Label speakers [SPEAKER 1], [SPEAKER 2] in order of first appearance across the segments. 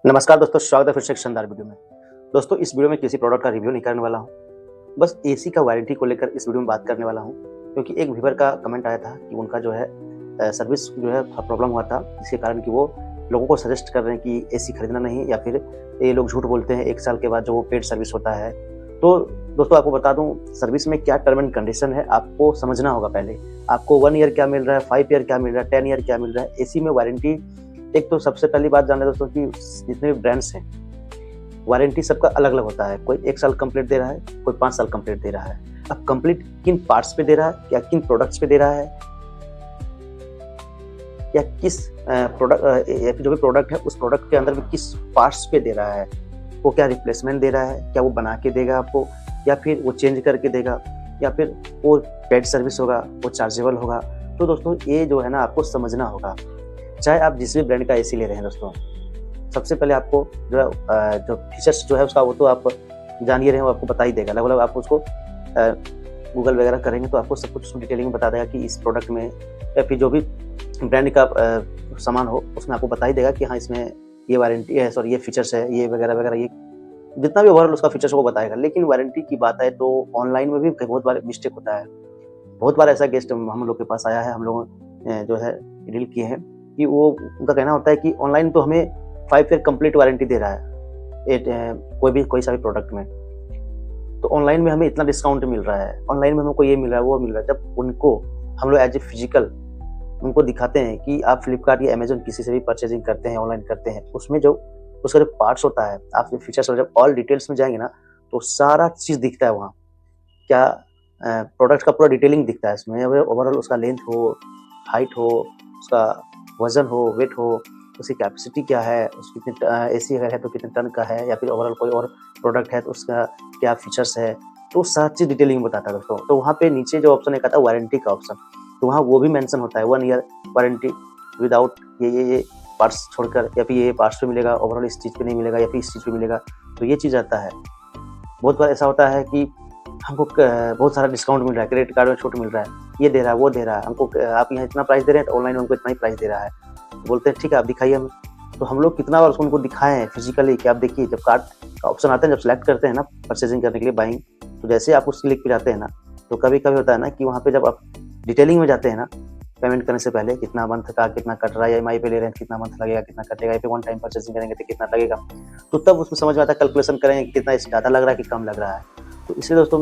[SPEAKER 1] नमस्कार दोस्तों, स्वागत है फिर से एक शानदार वीडियो में। दोस्तों, इस वीडियो में किसी प्रोडक्ट का रिव्यू नहीं करने वाला हूँ, बस एसी का वारंटी को लेकर इस वीडियो में बात करने वाला हूँ। क्योंकि एक व्यूअर का कमेंट आया था कि उनका जो है सर्विस जो है प्रॉब्लम हुआ था, जिसके कारण कि वो लोगों को सजेस्ट कर रहे हैं कि एसी खरीदना नहीं, या फिर ये लोग झूठ बोलते हैं 1 साल के बाद जो वो पेड सर्विस होता है। तो दोस्तों, आपको बता दूं सर्विस में क्या टर्म एंड कंडीशन है, आपको समझना होगा। पहले आपको 1 ईयर क्या मिल रहा है, 5 ईयर क्या मिल रहा है, 10 ईयर क्या मिल रहा है एसी में वारंटी। एक तो सबसे पहली बात जान लें दोस्तों कि जितने भी ब्रांड्स हैं वारंटी सबका अलग अलग होता है। कोई 1 साल कंप्लीट दे रहा है, कोई 5 साल कंप्लीट दे रहा है। अब कंप्लीट किन पार्ट्स पे दे रहा है, या किन प्रोडक्ट्स पे दे रहा है, या किस प्रोडक्ट जो भी प्रोडक्ट है उस प्रोडक्ट के अंदर भी किस पार्ट्स पे दे रहा है, वो क्या रिप्लेसमेंट दे रहा है, क्या वो बना के देगा आपको, या फिर वो चेंज करके देगा, या फिर वो पेड सर्विस होगा, वो चार्जेबल होगा। तो दोस्तों, ये जो है ना आपको समझना होगा। चाहे आप जिस भी ब्रांड का एसी ले रहे हैं दोस्तों, सबसे पहले आपको जो फीचर्स जो है उसका वो तो आप जान ही रहे हैं, वो आपको बता ही देगा। लगभग आप उसको गूगल वगैरह करेंगे तो आपको सब कुछ डिटेलिंग में बता देगा कि इस प्रोडक्ट में या फिर जो भी ब्रांड का सामान हो उसमें आपको बता ही देगा कि हाँ, इसमें ये वारंटी है, सॉरी ये फीचर्स है, ये वगैरह वगैरह, ये जितना भी ओवरऑल उसका फीचर्स वो बताएगा। लेकिन वारंटी की बात है तो ऑनलाइन में भी बहुत बार मिस्टेक होता है। बहुत बार ऐसा गेस्ट हम लोग के पास आया है, हम लोगों जो है डील किए हैं कि वो उनका कहना होता है कि ऑनलाइन तो हमें 5 ईयर कंप्लीट वारंटी दे रहा है कोई सा भी प्रोडक्ट में, तो ऑनलाइन में हमें इतना डिस्काउंट मिल रहा है, ऑनलाइन में हमको ये मिल रहा है, वो मिल रहा है। जब उनको हम लोग एज ए फिजिकल उनको दिखाते हैं कि आप फ्लिपकार्ट या अमेजन किसी से भी परचेजिंग करते हैं, ऑनलाइन करते हैं, उसमें जो उसका जो पार्ट्स होता है, आपके फीचर्स जब ऑल डिटेल्स में जाएंगे ना तो सारा चीज़ दिखता है वहाँ। क्या प्रोडक्ट का पूरा डिटेलिंग दिखता है इसमें। ओवरऑल उसका लेंथ हो, हाइट हो, उसका वजन हो, वेट हो, उसकी कैपेसिटी क्या है, उसकी कितने एसी अगर है तो कितने टन का है, या फिर ओवरऑल कोई और प्रोडक्ट है तो उसका क्या फीचर्स है, तो सारी चीज़ डिटेलिंग में बताता है दोस्तों। तो वहाँ पे नीचे जो ऑप्शन एक आता है वारंटी का ऑप्शन, तो वहाँ वो भी मेंशन होता है 1 ईयर वारंटी विदाउट ये पार्ट्स छोड़कर, या फिर ये पार्ट्स पे मिलेगा, ओवरऑल इस चीज़ पे नहीं मिलेगा, या फिर इस चीज़ पे मिलेगा। तो ये चीज़ आता है। बहुत बार ऐसा होता है कि हमको बहुत सारा डिस्काउंट मिल रहा है, क्रेडिट कार्ड में छूट मिल रहा है, ये दे रहा है, वो दे रहा है हमको, आप यहाँ इतना प्राइस दे रहे हैं तो ऑनलाइन उनको इतना ही प्राइस दे रहा है। बोलते हैं ठीक है, आप दिखाइए हमें। तो हम लोग कितना बार उसको उनको दिखाए हैं फिजिकली कि आप देखिए, जब कार्ड का ऑप्शन आता है, जब सेलेक्ट करते हैं ना परचेजिंग करने के लिए बाइंग, तो जैसे आप उस क्लिक पे जाते हैं ना, तो कभी कभी होता है ना कि वहाँ पे जब आप डिटेलिंग में जाते हैं ना, पेमेंट करने से पहले कितना मंथ का कितना कट रहा है, EMI पे ले रहे हैं कितना मंथ लगेगा, कितना कटेगा, या फिर 1 टाइम परचेजिंग करेंगे तो कितना लगेगा, तो तब उसमें समझ में आता है, कैलकुलेशन करेंगे कि कितना ज़्यादा लग रहा है कि कम लग रहा है। तो इसलिए दोस्तों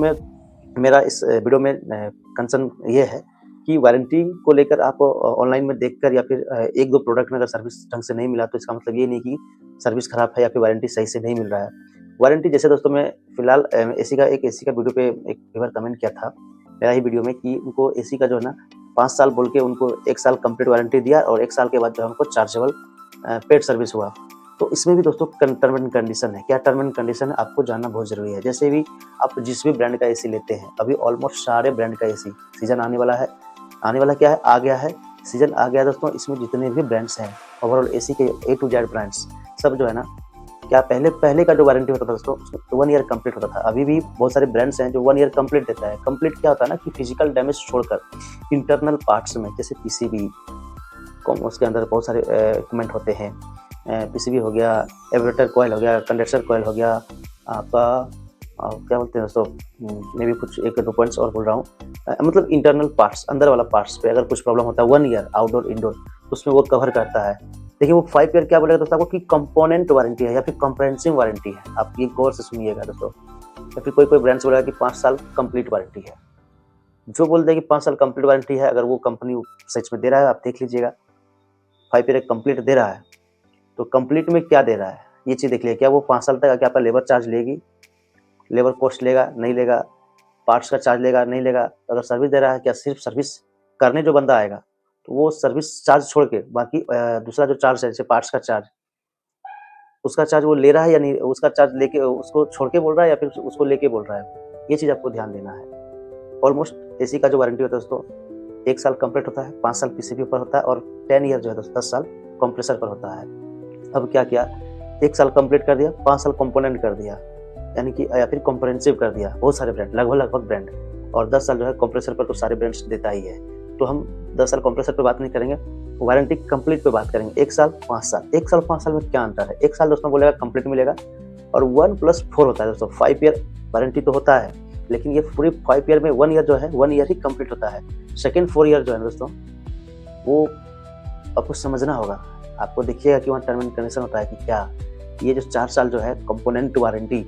[SPEAKER 1] मेरा इस वीडियो में कंसर्न ये है कि वारंटी को लेकर आप ऑनलाइन में देखकर, या फिर 1-2 प्रोडक्ट में अगर सर्विस ढंग से नहीं मिला तो इसका मतलब ये नहीं कि सर्विस खराब है या फिर वारंटी सही से नहीं मिल रहा है। वारंटी जैसे दोस्तों, मैं फिलहाल एसी का वीडियो पे एक व्यूअर कमेंट किया था मेरा ही वीडियो में कि उनको एसी का जो है ना 5 साल बोल के उनको 1 साल कंप्लीट वारंटी दिया, और 1 साल के बाद जो है उनको चार्जेबल पेड सर्विस हुआ। तो इसमें भी दोस्तों टर्म एंड कंडीशन है। क्या टर्म एंड कंडीशन है आपको जानना बहुत ज़रूरी है। जैसे भी आप जिस भी ब्रांड का एसी लेते हैं, अभी ऑलमोस्ट सारे ब्रांड का एसी सीजन आने वाला है, आने वाला क्या है, आ गया है, सीजन आ गया दोस्तों। इसमें जितने भी ब्रांड्स हैं ओवरऑल एसी के A to Z ब्रांड्स सब जो है ना, क्या पहले का जो वारंटी होता था दोस्तों उसमें 1 ईयर कंप्लीट होता था। अभी भी बहुत सारे ब्रांड्स हैं जो 1 ईयर कंप्लीट देता है। कंप्लीट क्या होता है ना कि फिजिकल डैमेज छोड़कर इंटरनल पार्ट्स में, जैसे पीसीबी, उसके अंदर बहुत सारे इक्विपमेंट होते हैं, पीसीबी हो गया, एवरेटर कॉइल हो गया, कंडेंसर कॉइल हो गया, आपका क्या बोलते हैं दोस्तों, मैं भी कुछ 1-2 पॉइंट्स और बोल रहा हूँ, मतलब इंटरनल पार्ट्स, अंदर वाला पार्ट्स पे अगर कुछ प्रॉब्लम होता है 1 ईयर आउटडोर इंडोर, तो उसमें वो कवर करता है। देखिए वो 5 ईयर क्या बोलेगा दोस्तों आपको कि कंपोनेंट वारंटी है या फिर कॉम्प्रिहेंसिव वारंटी है। आप ये गौर से सुनिएगा दोस्तों। या फिर कोई ब्रांड्स बोलेगा कि 5 साल कंप्लीट वारंटी है। जो बोल दे कि 5 साल कंप्लीट वारंटी है, अगर वो कंपनी सच में दे रहा है आप देख लीजिएगा, 5 ईयर कंप्लीट दे रहा है तो कंप्लीट में क्या दे रहा है ये चीज़ देख लीजिए। क्या वो 5 साल तक क्या आपका लेबर चार्ज लेगी, लेबर कॉस्ट लेगा, नहीं लेगा, पार्ट्स का चार्ज लेगा, नहीं लेगा। अगर सर्विस दे रहा है, क्या सिर्फ सर्विस करने जो बंदा आएगा तो वो सर्विस चार्ज छोड़ के बाकी दूसरा जो चार्ज है, जैसे पार्ट्स का चार्ज, उसका चार्ज वो ले रहा है या नहीं, उसका चार्ज लेके उसको छोड़ के बोल रहा है या फिर उसको लेके बोल रहा है, ये चीज़ आपको ध्यान देना है। ऑलमोस्ट एसी का जो वारंटी होता है दोस्तों 1 साल कंप्लीट होता है, 5 साल पीसीबी पर होता है, और 10 ईयर जो है दोस्तों 10 साल कंप्रेसर पर होता है। अब क्या किया, 1 साल कंप्लीट कर दिया, 5 साल कंपोनेंट कर दिया, यानी कि या फिर कॉम्प्रिहेंसिव कर दिया बहुत सारे ब्रांड, लगभग ब्रांड, और 10 साल जो है कंप्रेसर पर तो सारे ब्रांड्स देता ही है। तो हम 10 साल कंप्रेसर पे बात नहीं करेंगे, वारंटी कंप्लीट पे बात करेंगे, 1 साल 5 साल, 1 साल 5 साल में क्या अंतर है? 1 साल दोस्तों बोलेगा कंप्लीट मिलेगा और 1+4 होता है दोस्तों, 5 ईयर वारंटी तो होता है, लेकिन ये पूरी 5 ईयर में 1 ईयर जो है 1 ईयर ही कंप्लीट होता है। सेकंड 4 ईयर जो है दोस्तों, वो आपको समझना होगा। आपको देखिएगा कि वहाँ टर्म एंड कंडीशन होता है कि क्या ये जो 4 साल जो है कंपोनेंट वारंटी,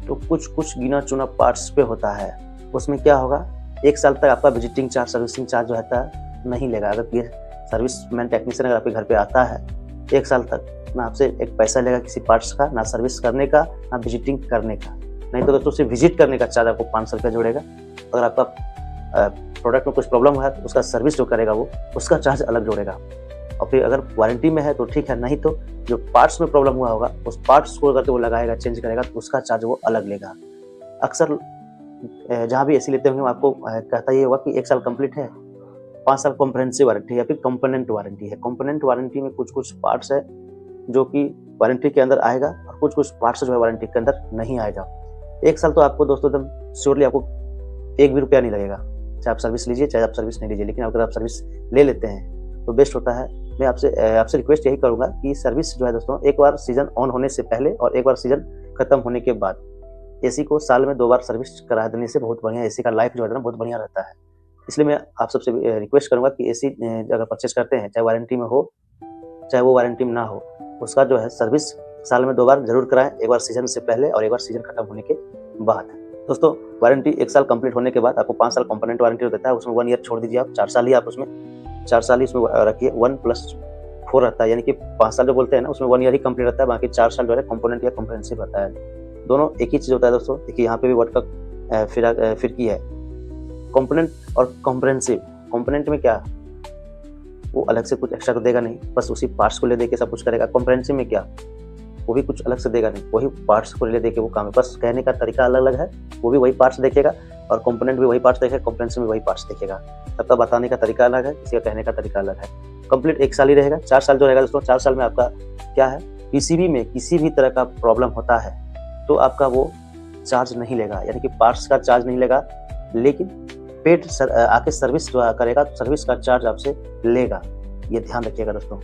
[SPEAKER 1] तो कुछ गिना-चुना पार्ट्स पे होता है। उसमें क्या होगा, 1 साल तक आपका विजिटिंग चार्ज, सर्विसिंग चार्ज जो है नहीं लेगा। अगर ये सर्विसमैन टेक्नीशियन अगर आपके घर पे आता है 1 साल तक, ना आपसे एक पैसा लेगा किसी पार्ट्स का, ना सर्विस करने का, ना विजिटिंग करने का। नहीं तो दोस्तों सिर्फ विजिट करने का चार्ज आपको 500 रुपया जोड़ेगा। अगर आपका प्रोडक्ट में कुछ प्रॉब्लम है तो उसका सर्विस जो करेगा वो उसका चार्ज अलग जोड़ेगा। और फिर अगर वारंटी में है तो ठीक है, नहीं तो जो पार्ट्स में प्रॉब्लम हुआ होगा उस पार्ट्स को अगर वो लगाएगा, चेंज करेगा तो उसका चार्ज वो अलग लेगा। अक्सर जहाँ भी एसी लेते होंगे आपको कहता ये होगा कि 1 साल कंप्लीट है, 5 साल कॉम्प्रिहेंसिव वारंटी या फिर कंपोनेंट वारंटी है। कंपोनेंट वारंटी में कुछ पार्ट्स है जो कि वारंटी के अंदर आएगा और कुछ पार्ट्स जो है वारंटी के अंदर नहीं आएगा। 1 साल तो आपको दोस्तों एकदम श्योरली आपको 1 भी रुपया नहीं लगेगा, चाहे आप सर्विस लीजिए चाहे आप सर्विस नहीं लीजिए। लेकिन अगर आप सर्विस ले लेते हैं तो बेस्ट होता है। मैं आपसे रिक्वेस्ट यही करूंगा कि सर्विस जो है दोस्तों, एक बार सीजन ऑन होने से पहले और एक बार सीजन खत्म होने के बाद एसी को साल में 2 बार सर्विस करा देने से बहुत बढ़िया एसी का लाइफ जो है ना बहुत बढ़िया रहता है। इसलिए मैं आप सबसे रिक्वेस्ट करूंगा कि एसी अगर परचेज करते हैं, चाहे वारंटी में हो चाहे वो वारंटी में ना हो, उसका जो है सर्विस साल में 2 बार जरूर कराएं, एक बार सीजन से पहले और एक बार सीजन खत्म होने के बाद। दोस्तों वारंटी 1 साल कंप्लीट होने के बाद आपको 5 साल कंपोनेंट वारंटी देता है, उसमें 1 ईयर छोड़ दीजिए आप, 4 साल ही आप उसमें 4 साल ही इसमें रखिए। 1+4 रहता है, यानी कि 5 साल जो बोलते हैं ना उसमें 1 ईयर ही कंप्लीट रहता है, बाकी 4 साल जो है कंपोनेंट या कॉम्प्रिहेंसिव रहता है। दोनों एक ही चीज होता है दोस्तों। देखिए यहाँ पे भी वर्ड का फिरकी है, कंपोनेंट और कॉम्प्रिहेंसिव। कंपोनेंट में क्या वो अलग से कुछ एक्स्ट्रा तो देगा नहीं, बस उसी पार्ट्स को ले दे के सब कुछ करेगा। कॉम्प्रिहेंसिव में क्या, वो भी कुछ अलग से देगा नहीं, वही पार्ट्स को ले दे के वो काम है, बस कहने का तरीका अलग अलग है। वो भी वही पार्ट्स देखेगा और कंपोनेंट भी वही पार्ट्स देखेगा, कॉम्प्रिहेंसिव में वही पार्ट्स देखेगा। सबका बताने का तरीका अलग है, किसी का कहने का तरीका अलग है। कंप्लीट 1 साल ही रहेगा। 4 साल जो रहेगा दोस्तों, 4 साल में आपका क्या है, पीसीबी में किसी भी तरह का प्रॉब्लम होता है तो आपका वो चार्ज नहीं लेगा, यानी कि पार्ट्स का चार्ज नहीं लेगा, लेकिन पेड आके सर्विस जो करेगा तो सर्विस का चार्ज आपसे लेगा। ये ध्यान रखिएगा दोस्तों,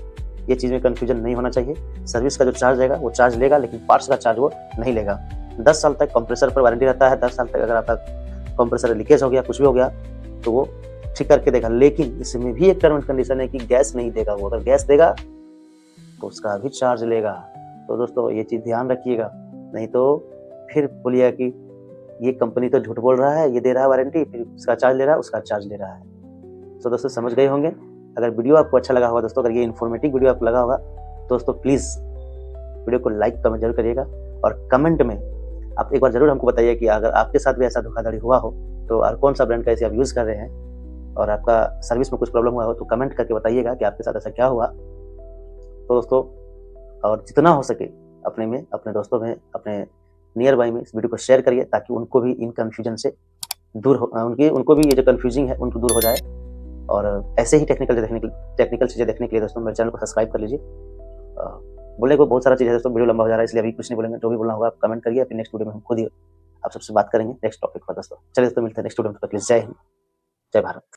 [SPEAKER 1] ये चीज़ में कन्फ्यूजन नहीं होना चाहिए। सर्विस का जो चार्ज रहेगा वो चार्ज लेगा, लेकिन पार्ट्स का चार्ज वो नहीं लेगा। 10 साल तक कंप्रेसर पर वारंटी रहता है। 10 साल तक अगर आपका कंप्रेसर लीकेज हो गया, कुछ भी हो गया तो वो ठीक करके देगा। लेकिन इसमें भी एक टर्म एंड कंडीशन है कि गैस नहीं देगा वो, अगर गैस देगा तो उसका भी चार्ज लेगा। तो दोस्तों ये चीज़ ध्यान रखिएगा, नहीं तो फिर बोलिएगा कि ये कंपनी तो झूठ बोल रहा है, ये दे रहा है वारंटी, फिर उसका चार्ज ले रहा है, उसका चार्ज ले रहा है। तो दोस्तों समझ गए होंगे। अगर वीडियो आपको अच्छा लगा होगा दोस्तों, अगर ये इन्फॉर्मेटिव वीडियो आपको लगा होगा दोस्तों, प्लीज़ वीडियो को लाइक कमेंट जरूर करिएगा और कमेंट में आप एक बार जरूर हमको बताइए कि अगर आपके साथ भी ऐसा धोखाधड़ी हुआ हो तो और कौन सा ब्रांड का एसी आप यूज़ कर रहे हैं और आपका सर्विस में कुछ प्रॉब्लम हुआ हो तो कमेंट करके बताइएगा कि आपके साथ ऐसा क्या हुआ। तो दोस्तों और जितना हो सके अपने में, अपने दोस्तों में, अपने नियर बाई में इस वीडियो को शेयर करिए ताकि उनको भी इन कन्फ्यूजन से दूर हो, उनको भी ये जो कन्फ्यूजिंग है उनको दूर हो जाए। और ऐसे ही टेक्निकल चीज़ें देखने के लिए दोस्तों मेरे चैनल को सब्सक्राइब कर लीजिए। बोलने को बहुत सारा चीज़ है दोस्तों, वीडियो लंबा हो जा रहा है इसलिए अभी कुछ नहीं बोलेंगे। जो भी बोलना होगा आप कमेंट करिए, फिर नेक्स्ट वीडियो में हम खुद ही आप सबसे बात करेंगे नेक्स्ट टॉपिक पर दोस्तों। चलिए दोस्तों मिलते हैं नेक्स्ट वीडियो में, तब तक के लिए जय हिंद, जय भारत।